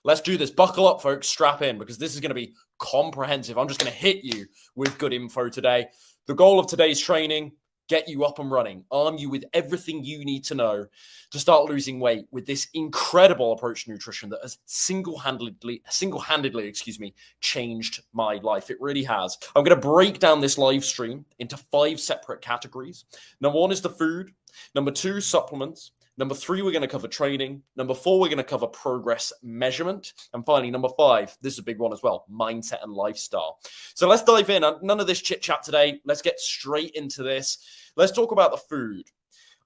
Let's do this. Buckle up, folks. Strap in, because this is going to be comprehensive. I'm just going to hit you with good info today. The goal of today's training, get you up and running, arm you with everything you need to know to start losing weight with this incredible approach to nutrition that has single-handedly, changed my life. It really has. I'm going to break down this live stream into 5 separate categories. Number 1 is the food. Number 2, supplements. Number 3, we're going to cover training. Number 4, we're going to cover progress measurement. And finally, number 5, this is a big one as well, mindset and lifestyle. So let's dive in. None of this chit chat today. Let's get straight into this. Let's talk about the food.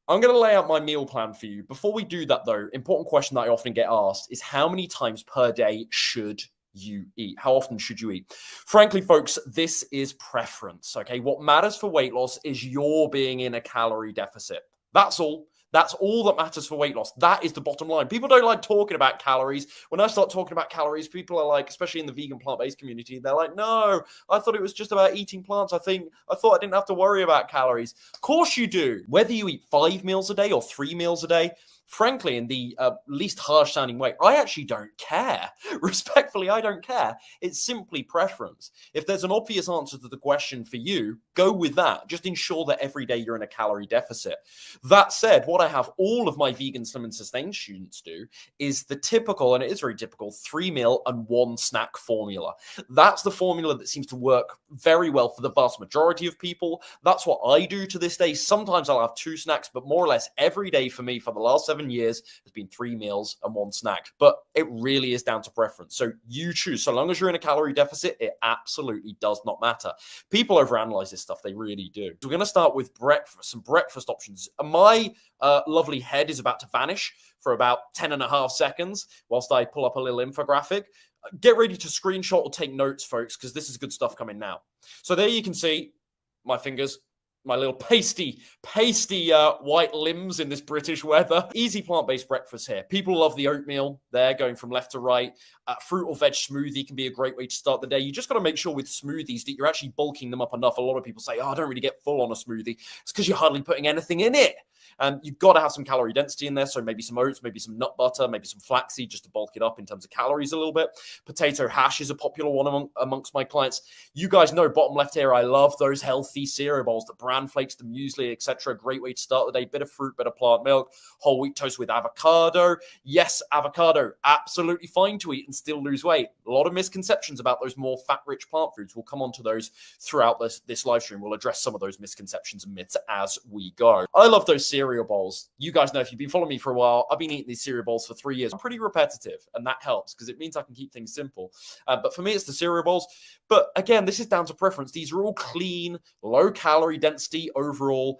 I'm going to lay out my meal plan for you. Before we do that, though, important question that I often get asked is how many times per day should you eat? How often should you eat? Frankly, folks, this is preference, okay? What matters for weight loss is your being in a calorie deficit. That's all. That's all that matters for weight loss. That is the bottom line. People don't like talking about calories. When I start talking about calories, people are like, especially in the vegan plant-based community, they're like, no, I thought it was just about eating plants. I thought I didn't have to worry about calories. Of course you do. Whether you eat 5 meals a day or 3 meals a day, frankly, in the least harsh sounding way, I actually don't care. Respectfully, I don't care. It's simply preference. If there's an obvious answer to the question for you, go with that. Just ensure that every day you're in a calorie deficit. That said, what I have all of my vegan, slim and sustained students do is the typical, and it is very typical, 3 meal and 1 snack formula. That's the formula that seems to work very well for the vast majority of people. That's what I do to this day. Sometimes I'll have 2 snacks, but more or less every day for me for the last 7 years has been 3 meals and 1 snack. But it really is down to preference. So you choose. So long as you're in a calorie deficit, it absolutely does not matter. People overanalyze this stuff. They really do. So we're going to start with breakfast, some breakfast options. My lovely head is about to vanish for about 10.5 seconds whilst I pull up a little infographic. Get ready to screenshot or take notes, folks, because this is good stuff coming now. So there you can see my fingers, my little pasty white limbs in this British weather. Easy plant-based breakfast here. People love the oatmeal there, going from left to right. Fruit or veg smoothie can be a great way to start the day. You just got to make sure with smoothies that you're actually bulking them up enough. A lot of people say, oh, I don't really get full on a smoothie. It's because you're hardly putting anything in it. You've got to have some calorie density in there. So maybe some oats, maybe some nut butter, maybe some flaxseed just to bulk it up in terms of calories a little bit. Potato hash is a popular one amongst my clients. You guys know, bottom left here, I love those healthy cereal bowls, the bran flakes, the muesli, etc. Great way to start the day. Bit of fruit, bit of plant milk, whole wheat toast with avocado. Yes, avocado, absolutely fine to eat and still lose weight. A lot of misconceptions about those more fat-rich plant foods. We'll come on to those throughout this live stream. We'll address some of those misconceptions and myths as we go. I love those cereal bowls. You guys know, if you've been following me for a while, I've been eating these cereal bowls for 3 years. I'm pretty repetitive, and that helps because it means I can keep things simple. But for me, it's the cereal bowls. But again, this is down to preference. These are all clean, low calorie density overall,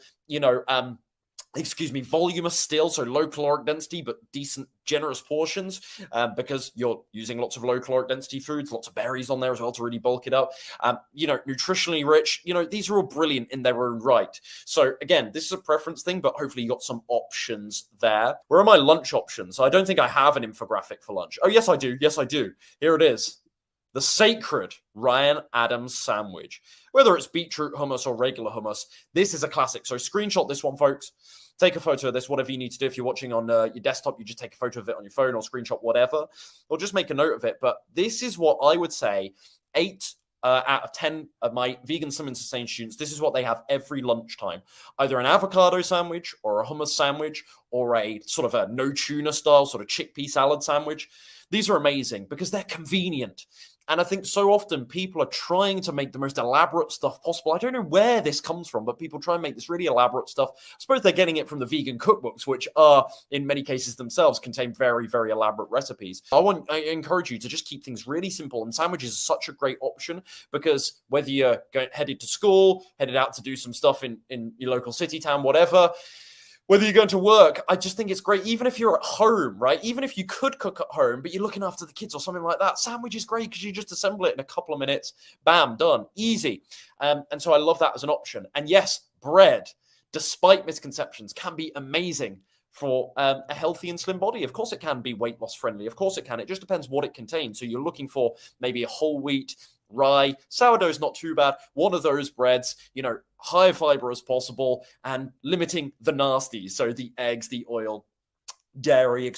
voluminous still, so low caloric density, but decent, generous portions, because you're using lots of low caloric density foods, lots of berries on there as well to really bulk it up. Nutritionally rich, these are all brilliant in their own right. So again, this is a preference thing, but hopefully you got some options there. Where are my lunch options? I don't think I have an infographic for lunch. Oh, yes, I do. Yes, I do. Here it is. The sacred Ryan Adams sandwich. Whether it's beetroot hummus or regular hummus, this is a classic. So screenshot this one, folks. Take a photo of this, whatever you need to do. If you're watching on your desktop, you just take a photo of it on your phone or screenshot whatever, or just make a note of it. But this is what I would say 8 out of 10 of my vegan, slim and sustained students, this is what they have every lunchtime. Either an avocado sandwich or a hummus sandwich or a sort of a no tuna style sort of chickpea salad sandwich. These are amazing because they're convenient. And I think so often people are trying to make the most elaborate stuff possible. I don't know where this comes from, but people try and make this really elaborate stuff. I suppose they're getting it from the vegan cookbooks, which are, in many cases themselves, contain very, very elaborate recipes. I encourage you to just keep things really simple. And sandwiches is such a great option because whether you're headed to school, headed out to do some stuff in your local city, town, whatever, whether you're going to work, I just think it's great. Even if you're at home, right? Even if you could cook at home, but you're looking after the kids or something like that, sandwich is great because you just assemble it in a couple of minutes. Bam, done. Easy. And so I love that as an option. And yes, bread, despite misconceptions, can be amazing for a healthy and slim body. Of course it can be weight loss friendly. Of course it can. It just depends what it contains. So you're looking for maybe a whole wheat, rye, sourdough's not too bad. One of those breads, high fiber as possible and limiting the nasties. So the eggs, the oil, dairy,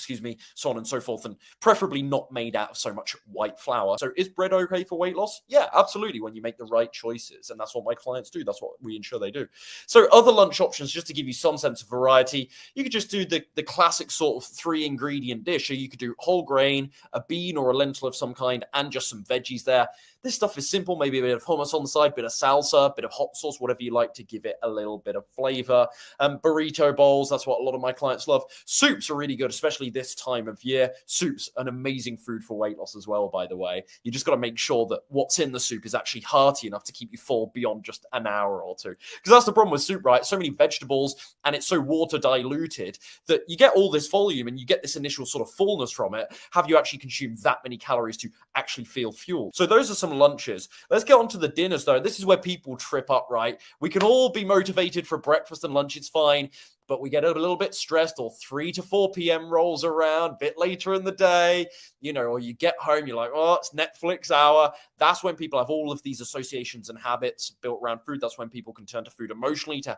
so on and so forth, and preferably not made out of so much white flour. So is bread okay for weight loss? Yeah, absolutely, when you make the right choices, and that's what my clients do. That's what we ensure they do. So other lunch options, just to give you some sense of variety, you could just do the classic sort of 3-ingredient dish. So you could do whole grain, a bean or a lentil of some kind, and just some veggies there. This stuff is simple, maybe a bit of hummus on the side, bit of salsa, bit of hot sauce, whatever you like to give it a little bit of flavor. Burrito bowls, that's what a lot of my clients love. Soups are really good, especially this time of year. Soup's an amazing food for weight loss as well, by the way. You just got to make sure that what's in the soup is actually hearty enough to keep you full beyond just an hour or two. Because that's the problem with soup, right? So many vegetables, and it's so water diluted that you get all this volume and you get this initial sort of fullness from it. Have you actually consumed that many calories to actually feel fueled? So those are some lunches. Let's get on to the dinners, though. This is where people trip up, right? We can all be motivated for breakfast and lunch. It's fine. But we get a little bit stressed, or 3 to 4 p.m. rolls around a bit later in the day, or you get home, you're like, oh, it's Netflix hour. That's when people have all of these associations and habits built around food. That's when people can turn to food emotionally to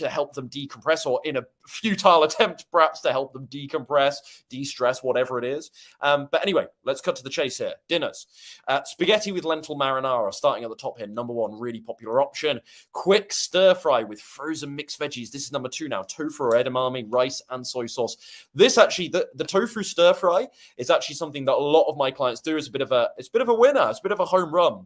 help them decompress, or in a futile attempt, perhaps, to help them decompress, de-stress, whatever it is. But anyway, let's cut to the chase here. Dinners. Spaghetti with lentil marinara, starting at the top here. Number 1, really popular option. Quick stir fry with frozen mixed veggies. This is number 2 now. Tofu or edamame, rice, and soy sauce. This actually, the tofu stir fry is actually something that a lot of my clients do. It's a bit of a winner. It's a bit of a home run.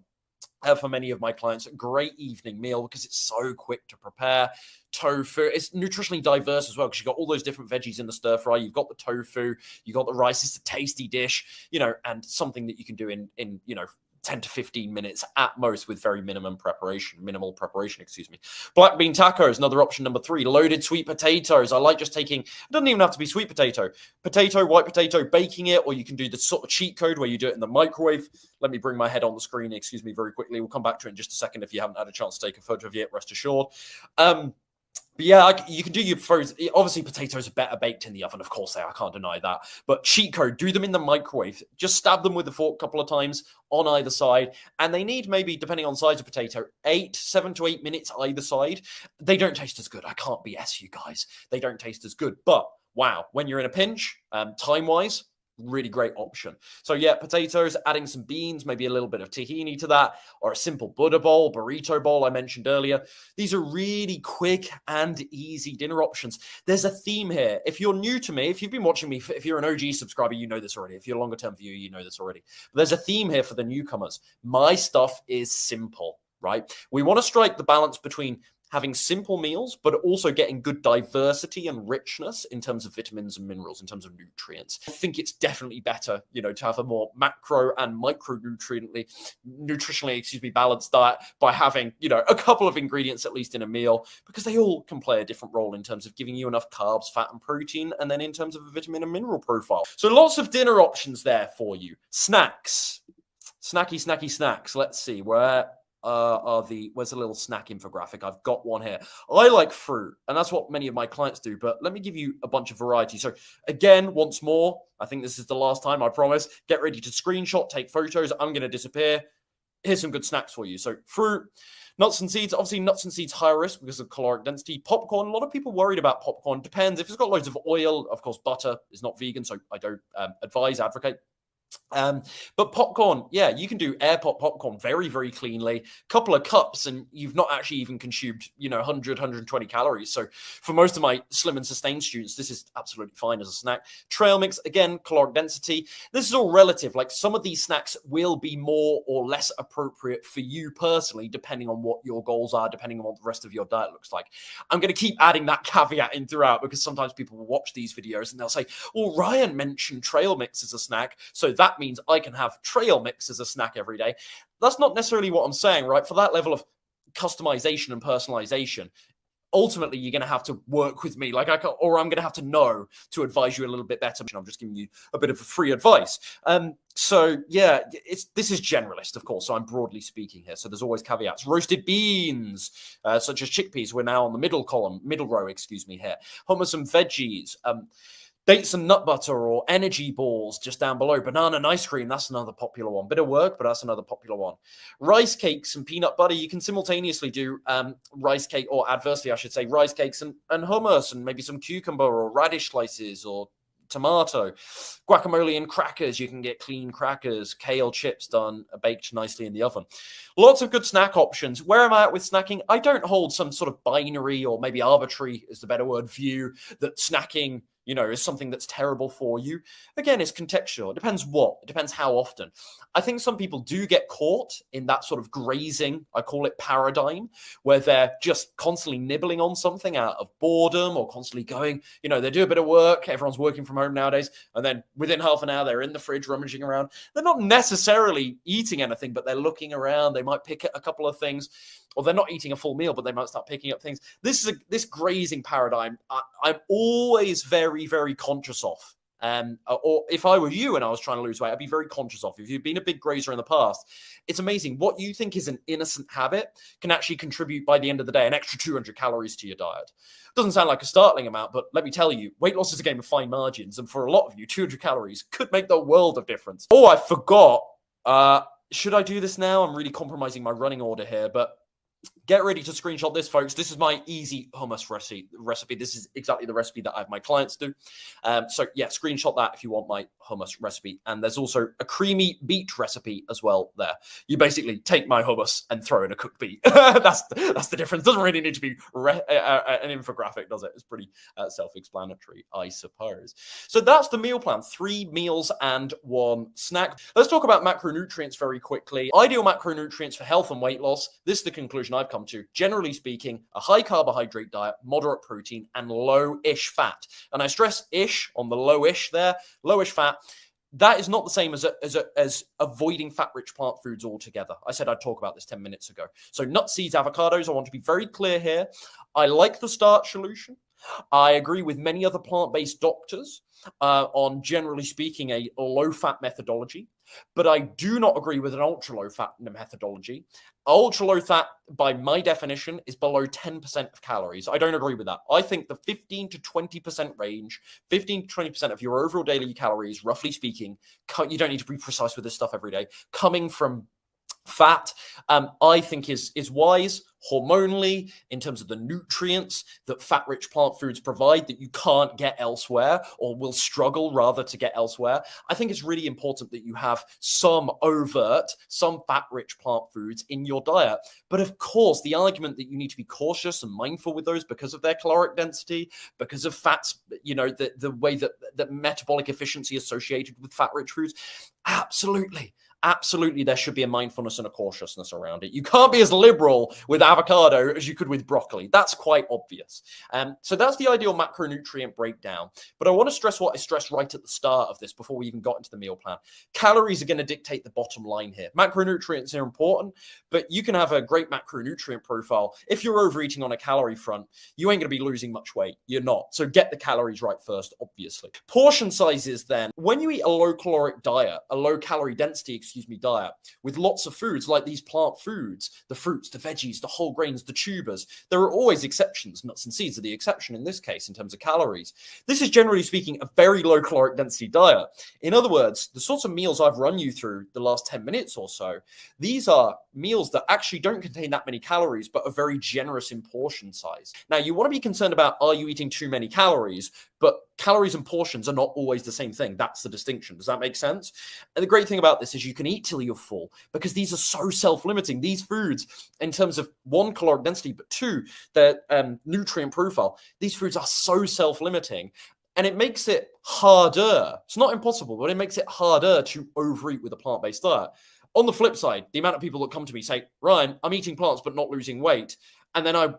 For many of my clients, a great evening meal because it's so quick to prepare. Tofu, it's nutritionally diverse as well because you've got all those different veggies in the stir fry. You've got the tofu, you've got the rice. It's a tasty dish, and something that you can do in 10 to 15 minutes at most with very minimal preparation, Black bean tacos, another option, number 3. Loaded sweet potatoes. I like just taking, it doesn't even have to be sweet potato, white potato, baking it, or you can do the sort of cheat code where you do it in the microwave. Let me bring my head on the screen, very quickly. We'll come back to it in just a second. If you haven't had a chance to take a photo of it, rest assured. But yeah, you can do your frozen. Obviously, potatoes are better baked in the oven. Of course they are. I can't deny that. But cheat code, do them in the microwave. Just stab them with a fork a couple of times on either side. And they need, maybe, depending on the size of potato, 7 to 8 minutes either side. They don't taste as good. I can't BS you guys. They don't taste as good. But wow, when you're in a pinch, time-wise, really great option. So yeah, potatoes, adding some beans, maybe a little bit of tahini to that, or a simple Buddha bowl, burrito bowl I mentioned earlier. These are really quick and easy dinner options. There's a theme here. If you're new to me, if you've been watching me, if you're an OG subscriber, you know this already. If you're a longer term viewer, you know this already. But there's a theme here for the newcomers. My stuff is simple, right? We want to strike the balance between having simple meals, but also getting good diversity and richness in terms of vitamins and minerals, in terms of nutrients. I think it's definitely better, to have a more macro and micronutritionally, balanced diet by having, a couple of ingredients at least in a meal, because they all can play a different role in terms of giving you enough carbs, fat, and protein, and then in terms of a vitamin and mineral profile. So lots of dinner options there for you. Snacks. Snacky snacks. Let's see, where's a little snack infographic? I've got one here. I like fruit, and that's what many of my clients do, but let me give you a bunch of variety. So again, once more, I think this is the last time, I promise. Get ready to screenshot, take photos. I'm going to disappear. Here's some good snacks for you. So fruit, nuts and seeds. Obviously, nuts and seeds, higher risk because of caloric density. Popcorn, a lot of people worried about popcorn. Depends. If it's got loads of oil, of course, butter is not vegan, so I don't advocate. But popcorn, yeah, you can do air pop popcorn very, very cleanly. Couple of cups and you've not actually even consumed, 100, 120 calories. So for most of my slim and sustained students, this is absolutely fine as a snack. Trail mix, again, caloric density. This is all relative. Like, some of these snacks will be more or less appropriate for you personally, depending on what your goals are, depending on what the rest of your diet looks like. I'm going to keep adding that caveat in throughout, because sometimes people will watch these videos and they'll say, well, Ryan mentioned trail mix as a snack, so that means I can have trail mix as a snack every day. That's not necessarily what I'm saying, right? For that level of customization and personalization, ultimately you're going to have to work with me, I'm going to have to know to advise you a little bit better. I'm just giving you a bit of free advice. So yeah, this is generalist, of course. So I'm broadly speaking here. So there's always caveats. Roasted beans, such as chickpeas. We're now on the middle row, here. Hummus and veggies. Dates and nut butter or energy balls just down below. Banana and ice cream, that's another popular one. Bit of work, but that's another popular one. Rice cakes and peanut butter. You can simultaneously do rice cake, or adversely, I should say, rice cakes and hummus and maybe some cucumber or radish slices or tomato. Guacamole and crackers. You can get clean crackers, kale chips done, baked nicely in the oven. Lots of good snack options. Where am I at with snacking? I don't hold some sort of binary or maybe arbitrary is the better word view that snacking, is something that's terrible for you. Again, it's contextual. It depends what. It depends how often. I think some people do get caught in that sort of grazing, I call it paradigm, where they're just constantly nibbling on something out of boredom or constantly going, they do a bit of work. Everyone's working from home nowadays. And then within half an hour, they're in the fridge rummaging around. They're not necessarily eating anything, but they're looking around. They might pick a couple of things, or they're not eating a full meal, but they might start picking up things. This grazing paradigm, I'm always very, very conscious of. Or if I were you and I was trying to lose weight, I'd be very conscious of. If you've been a big grazer in the past, it's amazing. What you think is an innocent habit can actually contribute by the end of the day an extra 200 calories to your diet. Doesn't sound like a startling amount, but let me tell you, weight loss is a game of fine margins. And for a lot of you, 200 calories could make the world of difference. Oh, I forgot. Should I do this now? I'm really compromising my running order here, but get ready to screenshot this, folks. This is my easy hummus recipe. This is exactly the recipe that I have my clients do. So yeah, screenshot that if you want my hummus recipe. And there's also a creamy beet recipe as well there. You basically take my hummus and throw in a cooked beet. That's the difference. Doesn't really need to be an infographic, does it? It's pretty self-explanatory, I suppose. So that's the meal plan. 3 meals and 1 snack. Let's talk about macronutrients very quickly. Ideal macronutrients for health and weight loss. This is the conclusion I've come to. Generally speaking, a high carbohydrate diet, moderate protein, and low-ish fat. And I stress ish on the low-ish there. Low-ish fat. That is not the same as avoiding fat-rich plant foods altogether. I said I'd talk about this 10 minutes ago. So nuts, seeds, avocados, I want to be very clear here. I like the starch solution. I agree with many other plant-based doctors on, generally speaking, a low-fat methodology. But I do not agree with an ultra-low-fat methodology. Ultra-low-fat, by my definition, is below 10% of calories. I don't agree with that. I think the 15 to 20% range, 15 to 20% of your overall daily calories, roughly speaking, you don't need to be precise with this stuff every day, coming from fat, I think is wise hormonally in terms of the nutrients that fat-rich plant foods provide that you can't get elsewhere or will struggle rather to get elsewhere. I think it's really important that you have some fat-rich plant foods in your diet. But of course, the argument that you need to be cautious and mindful with those because of their caloric density, because of fats, the way that metabolic efficiency associated with fat-rich foods, absolutely, there should be a mindfulness and a cautiousness around it. You can't be as liberal with avocado as you could with broccoli. That's quite obvious. So that's the ideal macronutrient breakdown. But I want to stress what I stressed right at the start of this before we even got into the meal plan. Calories are going to dictate the bottom line here. Macronutrients are important, but you can have a great macronutrient profile. If you're overeating on a calorie front, you ain't going to be losing much weight. You're not. So get the calories right first, obviously. Portion sizes then. When you eat a low caloric diet, a low calorie density, diet with lots of foods like these plant foods, the fruits, the veggies, the whole grains, the tubers, there are always exceptions. Nuts and seeds are the exception in this case in terms of calories. This is generally speaking a very low caloric density diet. In other words, the sorts of meals I've run you through the last 10 minutes or so, these are meals that actually don't contain that many calories but are very generous in portion size. Now, you want to be concerned about, are you eating too many calories? But calories and portions are not always the same thing. That's the distinction. Does that make sense? And the great thing about this is you can eat till you're full because these are so self-limiting. These foods, in terms of 1, caloric density, but 2, their nutrient profile, these foods are so self-limiting. And it makes it harder. It's not impossible, but it makes it harder to overeat with a plant-based diet. On the flip side, the amount of people that come to me say, Ryan, I'm eating plants but not losing weight. And then I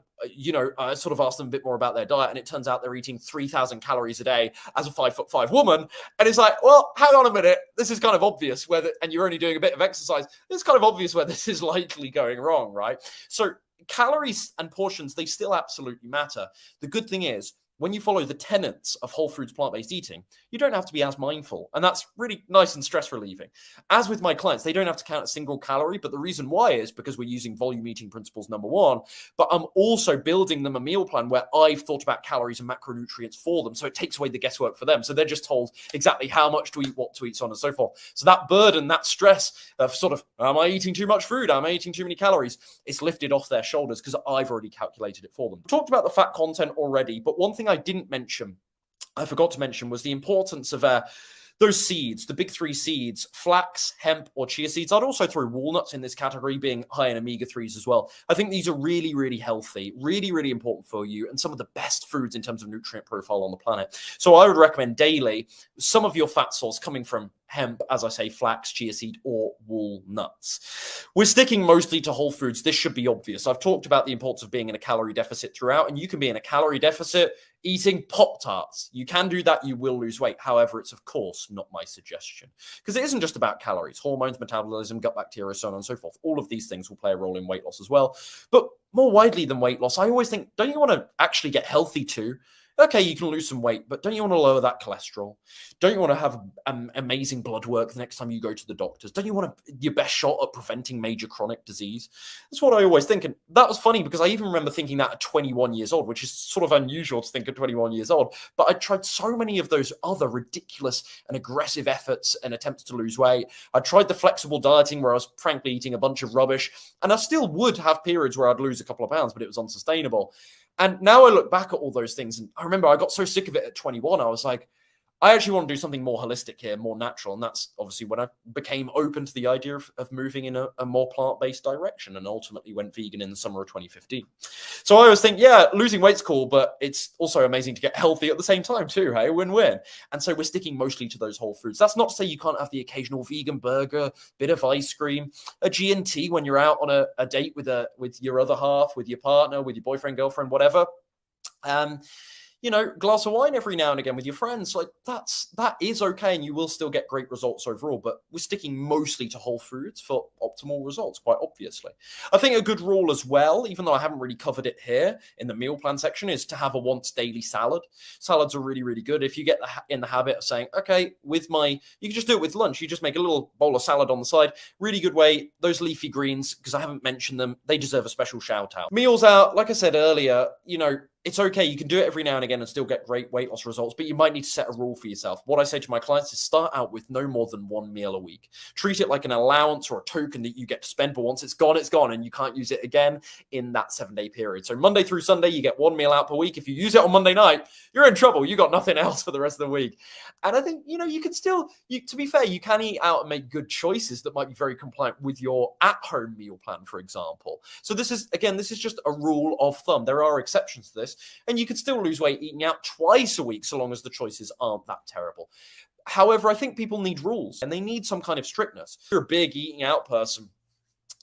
sort of ask them a bit more about their diet, and it turns out they're eating 3,000 calories a day as a 5'5" woman. And it's like, well, hang on a minute. This is kind of obvious and you're only doing a bit of exercise. It's kind of obvious where this is likely going wrong, right? So calories and portions, they still absolutely matter. The good thing is, when you follow the tenets of whole foods plant-based eating, you don't have to be as mindful. And that's really nice and stress relieving. As with my clients, they don't have to count a single calorie, but the reason why is because we're using volume eating principles, number one, but I'm also building them a meal plan where I've thought about calories and macronutrients for them. So it takes away the guesswork for them. So they're just told exactly how much to eat, what to eat, so on and so forth. So that burden, that stress of sort of, am I eating too much food? Am I eating too many calories? It's lifted off their shoulders because I've already calculated it for them. We talked about the fat content already, but one thing I forgot to mention was the importance of those seeds, the big three seeds: flax, hemp, or chia seeds. I'd also throw walnuts in this category, being high in omega-3s as well. I think these are really, really healthy, really, really important for you, and some of the best foods in terms of nutrient profile on the planet. So I would recommend daily some of your fat source coming from hemp, as I say, flax, chia seed, or walnuts. We're sticking mostly to whole foods. This should be obvious. I've talked about the importance of being in a calorie deficit throughout, and you can be in a calorie deficit eating Pop-Tarts. You can do that. You will lose weight. However, it's of course not my suggestion, because it isn't just about calories. Hormones, metabolism, gut bacteria, so on and so forth. All of these things will play a role in weight loss as well. But more widely than weight loss, I always think, don't you want to actually get healthy too? Okay, you can lose some weight, but don't you want to lower that cholesterol? Don't you want to have amazing blood work the next time you go to the doctors? Don't you want your best shot at preventing major chronic disease? That's what I always think. And that was funny because I even remember thinking that at 21 years old, which is sort of unusual to think at 21 years old. But I tried so many of those other ridiculous and aggressive efforts and attempts to lose weight. I tried the flexible dieting where I was frankly eating a bunch of rubbish. And I still would have periods where I'd lose a couple of pounds, but it was unsustainable. And now I look back at all those things, and I remember I got so sick of it at 21. I was like, I actually want to do something more holistic here, more natural. And that's obviously when I became open to the idea of moving in a more plant-based direction, and ultimately went vegan in the summer of 2015. So I always think, yeah, losing weight's cool, but it's also amazing to get healthy at the same time too, hey? Win-win. And so we're sticking mostly to those whole foods. That's not to say you can't have the occasional vegan burger, bit of ice cream, a G&T when you're out on a date with your other half, with your partner, with your boyfriend, girlfriend, whatever. Glass of wine every now and again with your friends, like that is okay, and you will still get great results overall. But we're sticking mostly to whole foods for optimal results, quite obviously. I think a good rule as well, even though I haven't really covered it here in the meal plan section, is to have a once daily salad. Salads are really, really good. If you get in the habit of saying, okay, you can just do it with lunch. You just make a little bowl of salad on the side. Really good way. Those leafy greens, because I haven't mentioned them, they deserve a special shout out. Meals out, like I said earlier, it's okay. You can do it every now and again and still get great weight loss results, but you might need to set a rule for yourself. What I say to my clients is start out with no more than one meal a week. Treat it like an allowance or a token that you get to spend, but once it's gone, and you can't use it again in that 7-day period. So Monday through Sunday, you get one meal out per week. If you use it on Monday night, you're in trouble. You got nothing else for the rest of the week. And I think, you can still, to be fair, you can eat out and make good choices that might be very compliant with your at-home meal plan, for example. So this is just a rule of thumb. There are exceptions to this. And you can still lose weight eating out twice a week, so long as the choices aren't that terrible. However, I think people need rules, and they need some kind of strictness. If you're a big eating out person,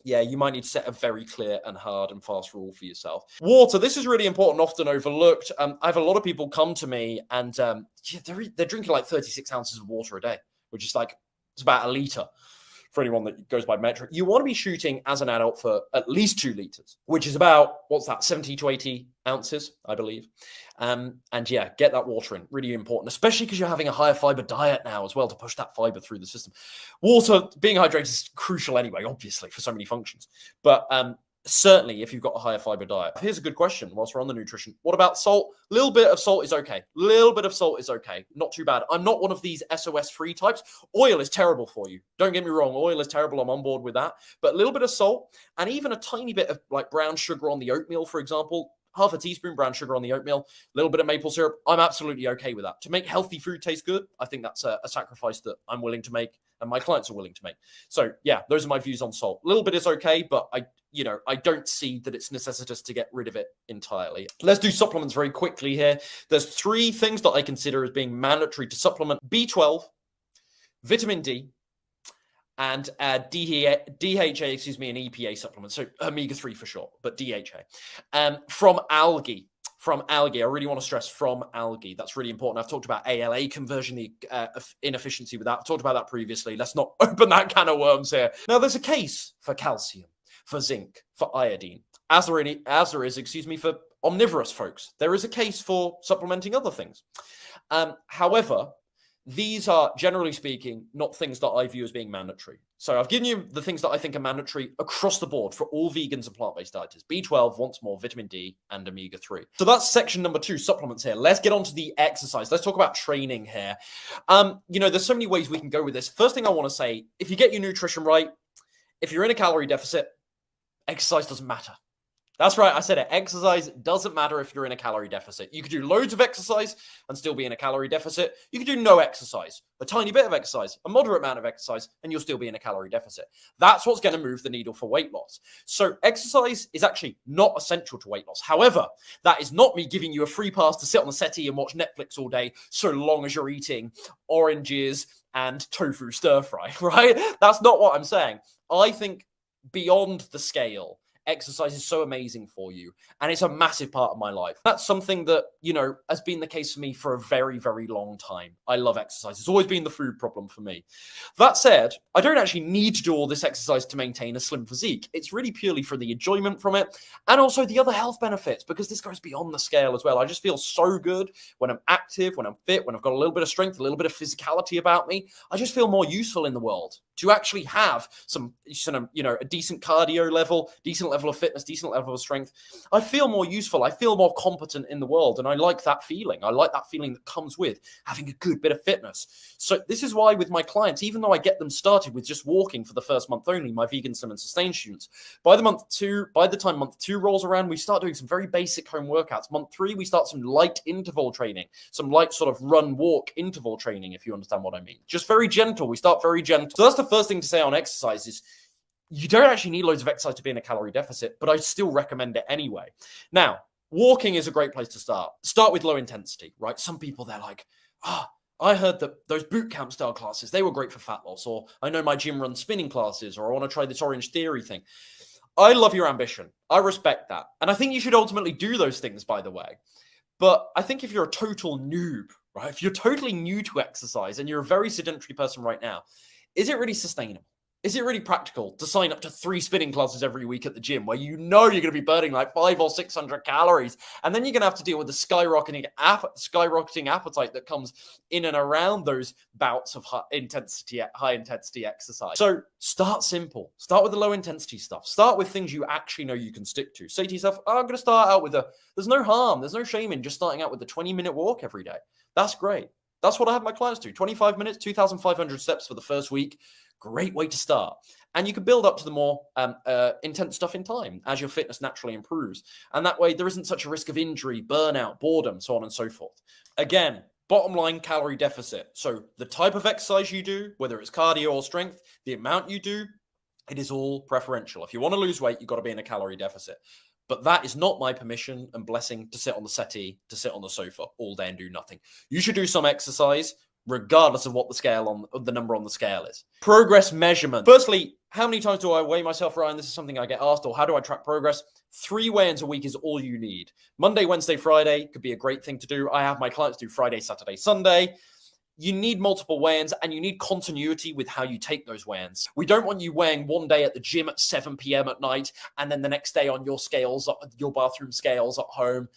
yeah, you might need to set a very clear and hard and fast rule for yourself. Water, this is really important, often overlooked. I have a lot of people come to me and they're drinking like 36 ounces of water a day, which is like, it's about a litre. For anyone that goes by metric, you want to be shooting as an adult for at least 2 liters, which is about, 70 to 80 ounces, I believe. And yeah, get that water in, really important, especially because you're having a higher fiber diet now as well to push that fiber through the system. Water, being hydrated is crucial anyway, obviously, for so many functions. But certainly if you've got a higher fiber diet. Here's a good question whilst we're on the nutrition. What about salt? A little bit of salt is okay. Not too bad. I'm not one of these SOS free types. Oil is terrible for you. Don't get me wrong. Oil is terrible. I'm on board with that. But a little bit of salt and even a tiny bit of like brown sugar on the oatmeal, for example, half a teaspoon brown sugar on the oatmeal, a little bit of maple syrup. I'm absolutely okay with that. To make healthy food taste good, I think that's a sacrifice that I'm willing to make and my clients are willing to make. So yeah, those are my views on salt. A little bit is okay, but I don't see that it's necessitous to get rid of it entirely. Let's do supplements very quickly here. There's 3 things that I consider as being mandatory to supplement: B12, vitamin D, and DHA, and EPA supplements. So omega-3 for short, but DHA. From algae. I really want to stress from algae. That's really important. I've talked about ALA conversion, the inefficiency with that. I've talked about that previously. Let's not open that can of worms here. Now, there's a case for calcium, for zinc, for iodine, as there is, for omnivorous folks. There is a case for supplementing other things. However, these are, generally speaking, not things that I view as being mandatory. So I've given you the things that I think are mandatory across the board for all vegans and plant-based dieters. B12, once more, vitamin D, and omega-3. So that's section number 2, supplements here. Let's get on to the exercise. Let's talk about training here. There's so many ways we can go with this. First thing I want to say, if you get your nutrition right, if you're in a calorie deficit, exercise doesn't matter. That's right, I said it. Exercise doesn't matter if you're in a calorie deficit. You could do loads of exercise and still be in a calorie deficit. You could do no exercise, a tiny bit of exercise, a moderate amount of exercise, and you'll still be in a calorie deficit. That's what's going to move the needle for weight loss. So exercise is actually not essential to weight loss. However, that is not me giving you a free pass to sit on the settee and watch Netflix all day so long as you're eating oranges and tofu stir fry, right? That's not what I'm saying. I think beyond the scale, exercise is so amazing for you, and it's a massive part of my life. That's something that, has been the case for me for a very, very long time. I love exercise. It's always been the food problem for me. That said, I don't actually need to do all this exercise to maintain a slim physique. It's really purely for the enjoyment from it, and also the other health benefits, because this goes beyond the scale as well. I just feel so good when I'm active, when I'm fit, when I've got a little bit of strength, a little bit of physicality about me. I just feel more useful in the world to actually have a decent cardio level, decent level of fitness, decent level of strength. I feel more useful. I feel more competent in the world. And I like that feeling. I like that feeling that comes with having a good bit of fitness. So this is why with my clients, even though I get them started with just walking for the first month only, my vegan, slim, and sustain students, by the time month 2 rolls around, we start doing some very basic home workouts. Month 3, we start some light interval training, some light sort of run, walk interval training, if you understand what I mean. Just very gentle. We start very gentle. So that's the first thing to say on exercise is you don't actually need loads of exercise to be in a calorie deficit, but I still recommend it anyway. Now, walking is a great place to start. Start with low intensity, right? Some people, they're like, I heard that those boot camp style classes, they were great for fat loss, or I know my gym runs spinning classes, or I want to try this Orange Theory thing. I love your ambition. I respect that. And I think you should ultimately do those things, by the way. But I think if you're a total noob, right? If you're totally new to exercise and you're a very sedentary person right now, is it really sustainable? Is it really practical to sign up to 3 spinning classes every week at the gym where you're going to be burning like 500 or 600 calories, and then you're going to have to deal with the skyrocketing appetite that comes in and around those bouts of high intensity exercise? So start simple. Start with the low intensity stuff. Start with things you actually know you can stick to. Say to yourself, I'm going to start out with there's no harm, there's no shame in just starting out with a 20-minute walk every day. That's great. That's what I have my clients do. 25 minutes, 2,500 steps for the first week. Great way to start. And you can build up to the more intense stuff in time as your fitness naturally improves. And that way there isn't such a risk of injury, burnout, boredom, so on and so forth. Again, bottom line, calorie deficit. So the type of exercise you do, whether it's cardio or strength, the amount you do, it is all preferential. If you want to lose weight, you've got to be in a calorie deficit. But that is not my permission and blessing to sit on the settee, to sit on the sofa all day and do nothing. You should do some exercise, regardless of what the number on the scale is. Progress measurement. Firstly, how many times do I weigh myself, Ryan? This is something I get asked. Or how do I track progress? 3 weigh-ins a week is all you need. Monday, Wednesday, Friday could be a great thing to do. I have my clients do Friday, Saturday, Sunday. You need multiple weigh-ins and you need continuity with how you take those weigh-ins. We don't want you weighing one day at the gym at 7 p.m. at night and then the next day on your scales, your bathroom scales at home,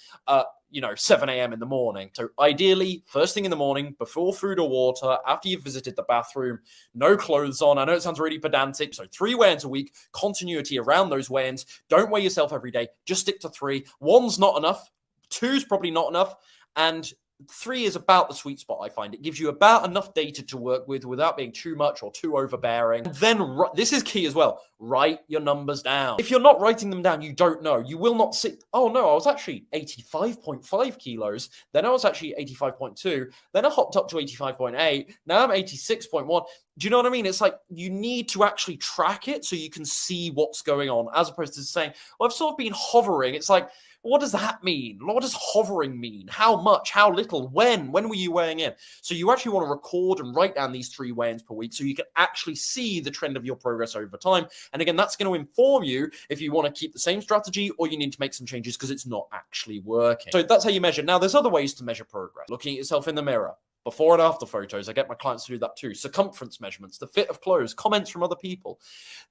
7 a.m. in the morning. So ideally, first thing in the morning, before food or water, after you've visited the bathroom, no clothes on. I know it sounds really pedantic. So 3 weigh-ins a week, continuity around those weigh-ins. Don't weigh yourself every day. Just stick to 3. 1's not enough. 2's probably not enough. And 3 is about the sweet spot, I find. It gives you about enough data to work with without being too much or too overbearing. And then, this is key as well, write your numbers down. If you're not writing them down, you don't know. You will not see, oh no, I was actually 85.5 kilos. Then I was actually 85.2. Then I hopped up to 85.8. Now I'm 86.1. Do you know what I mean? It's like you need to actually track it so you can see what's going on, as opposed to saying, well, I've sort of been hovering. It's like, what does that mean? What does hovering mean? How much? How little? When? When were you weighing in? So you actually want to record and write down these 3 weigh-ins per week so you can actually see the trend of your progress over time. And again, that's going to inform you if you want to keep the same strategy or you need to make some changes because it's not actually working. So that's how you measure. Now, there's other ways to measure progress. Looking at yourself in the mirror. before and after photos. I get my clients to do that too. Circumference measurements, the fit of clothes, comments from other people.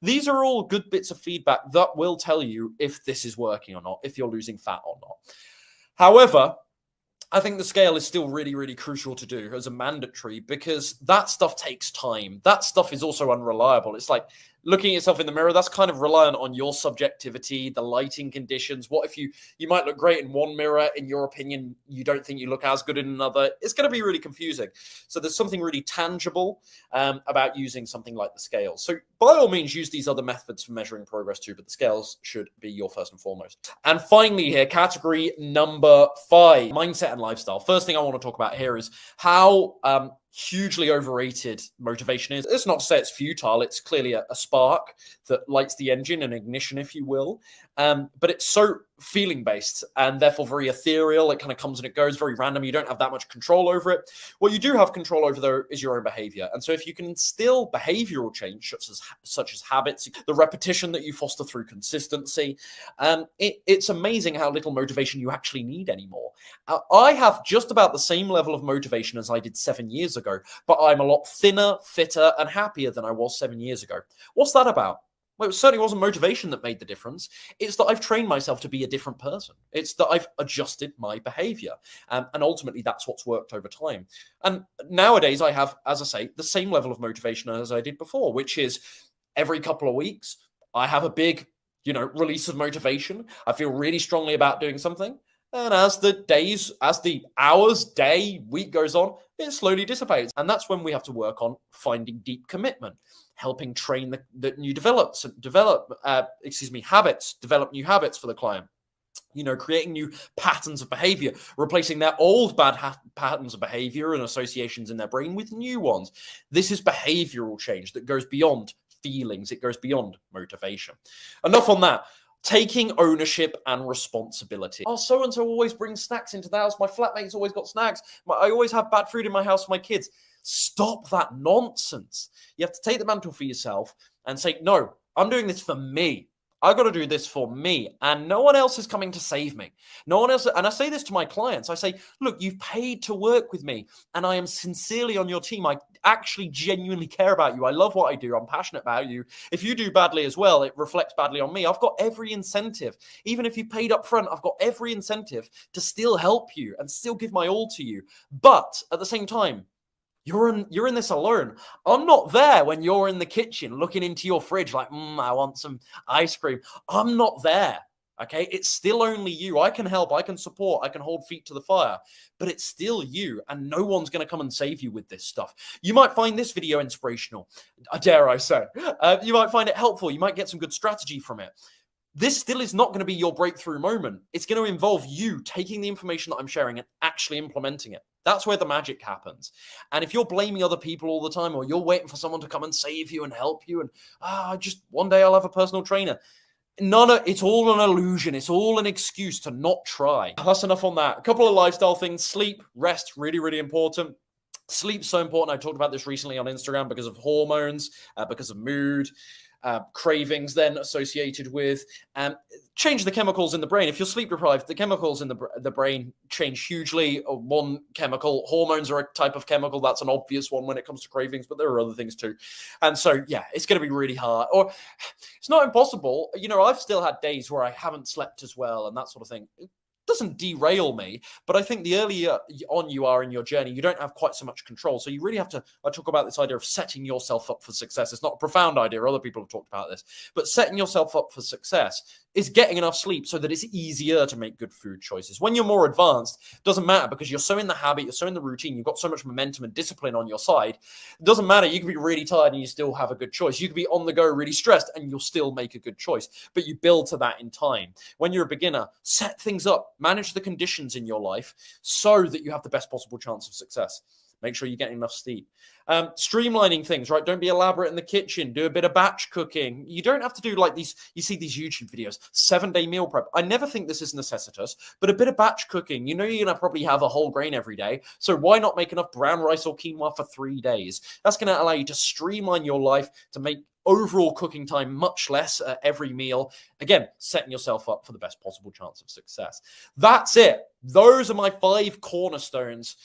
These are all good bits of feedback that will tell you if this is working or not, if you're losing fat or not. However, I think the scale is still really, really crucial to do as a mandatory, because that stuff takes time. That stuff is also unreliable. It's like looking at yourself in the mirror. That's kind of reliant on your subjectivity, the lighting conditions. What if you might look great in one mirror, in your opinion, you don't think you look as good in another? It's going to be really confusing. So there's something really tangible about using something like the scale. So by all means, use these other methods for measuring progress too, but the scales should be your first and foremost. And finally here, category number 5, mindset and lifestyle. First thing I want to talk about here is how hugely overrated motivation is. It's not to say it's futile. It's clearly a spark that lights the engine, an ignition, if you will. But it's so feeling based and therefore very ethereal. It kind of comes and it goes, very random. You don't have that much control over it. What you do have control over, though, is your own behavior. And so if you can instill behavioral change, such as habits, the repetition that you foster through consistency, it's amazing how little motivation you actually need anymore. I have just about the same level of motivation as I did 7 years ago, but I'm a lot thinner, fitter, and happier than I was 7 years ago. What's that about? Well, it certainly wasn't motivation that made the difference. It's that I've trained myself to be a different person. It's that I've adjusted my behavior. And ultimately, that's what's worked over time. And nowadays, I have, as I say, the same level of motivation as I did before, which is every couple of weeks, I have a big, release of motivation. I feel really strongly about doing something. And as the hours, day, week goes on, it slowly dissipates. And that's when we have to work on finding deep commitment, helping train the new habits, develop new habits for the client. Creating new patterns of behavior, replacing their old bad patterns of behavior and associations in their brain with new ones. This is behavioral change that goes beyond feelings. It goes beyond motivation. Enough on that. Taking ownership and responsibility. Oh, so-and-so always brings snacks into the house. My flatmate's always got snacks. I always have bad food in my house for my kids. Stop that nonsense. You have to take the mantle for yourself and say, no, I'm doing this for me. I got to do this for me, and no one else is coming to save me. No one else. And I say this to my clients. I say, look, you've paid to work with me, and I am sincerely on your team. I actually genuinely care about you. I love what I do. I'm passionate about you. If you do badly as well, it reflects badly on me. I've got every incentive. Even if you paid up front, I've got every incentive to still help you and still give my all to you. But at the same time, you're in this alone. I'm not there when you're in the kitchen looking into your fridge like, I want some ice cream. I'm not there, okay? It's still only you. I can help, I can support, I can hold feet to the fire, but it's still you, and no one's going to come and save you with this stuff. You might find this video inspirational, dare I say. You might find it helpful. You might get some good strategy from it. This still is not going to be your breakthrough moment. It's going to involve you taking the information that I'm sharing and actually implementing it. That's where the magic happens. And if you're blaming other people all the time, or you're waiting for someone to come and save you and help you, and just one day I'll have a personal trainer. It's all an illusion. It's all an excuse to not try. That's enough on that. A couple of lifestyle things. Sleep, rest, really, really important. Sleep's so important. I talked about this recently on Instagram because of hormones, because of mood. Cravings then associated with change the chemicals in the brain. If you're sleep deprived, the chemicals in the brain change hugely. One chemical, hormones are a type of chemical. That's an obvious one when it comes to cravings, but there are other things too. And so, yeah, it's going to be really hard. Or it's not impossible. I've still had days where I haven't slept as well and that sort of thing. Doesn't derail me, but I think the earlier on you are in your journey, you don't have quite so much control. So you really have to, I talk about this idea of setting yourself up for success. It's not a profound idea. Other people have talked about this, but setting yourself up for success is getting enough sleep so that it's easier to make good food choices. When you're more advanced, it doesn't matter because you're so in the habit, you're so in the routine, you've got so much momentum and discipline on your side. It doesn't matter. You can be really tired and you still have a good choice. You can be on the go, really stressed, and you'll still make a good choice, but you build to that in time. When you're a beginner, set things up, manage the conditions in your life so that you have the best possible chance of success. Make sure you're getting enough sleep. Streamlining things, right? Don't be elaborate in the kitchen. Do a bit of batch cooking. You don't have to do like these. You see these YouTube videos, 7-day meal prep. I never think this is necessitous, but a bit of batch cooking. You're going to probably have a whole grain every day. So why not make enough brown rice or quinoa for 3 days? That's going to allow you to streamline your life to make overall cooking time much less at every meal. Again, setting yourself up for the best possible chance of success. That's it. Those are my 5 cornerstones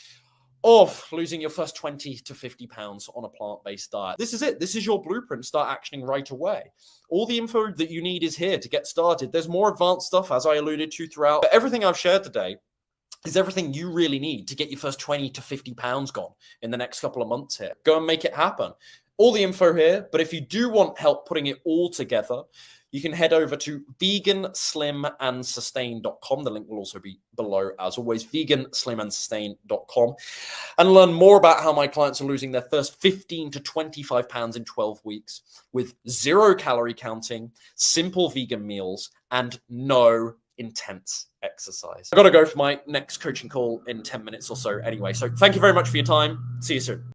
of losing your first 20 to 50 pounds on a plant-based diet. This is it. This is your blueprint. Start actioning right away. All the info that you need is here to get started. There's more advanced stuff, as I alluded to throughout. But everything I've shared today is everything you really need to get your first 20 to 50 pounds gone in the next couple of months here. Go and make it happen. All the info here, but if you do want help putting it all together, you can head over to veganslimandsustain.com. The link will also be below, as always, veganslimandsustain.com, and learn more about how my clients are losing their first 15 to 25 pounds in 12 weeks with 0 calorie counting, simple vegan meals, and no intense exercise. I've got to go for my next coaching call in 10 minutes or so anyway. So thank you very much for your time. See you soon.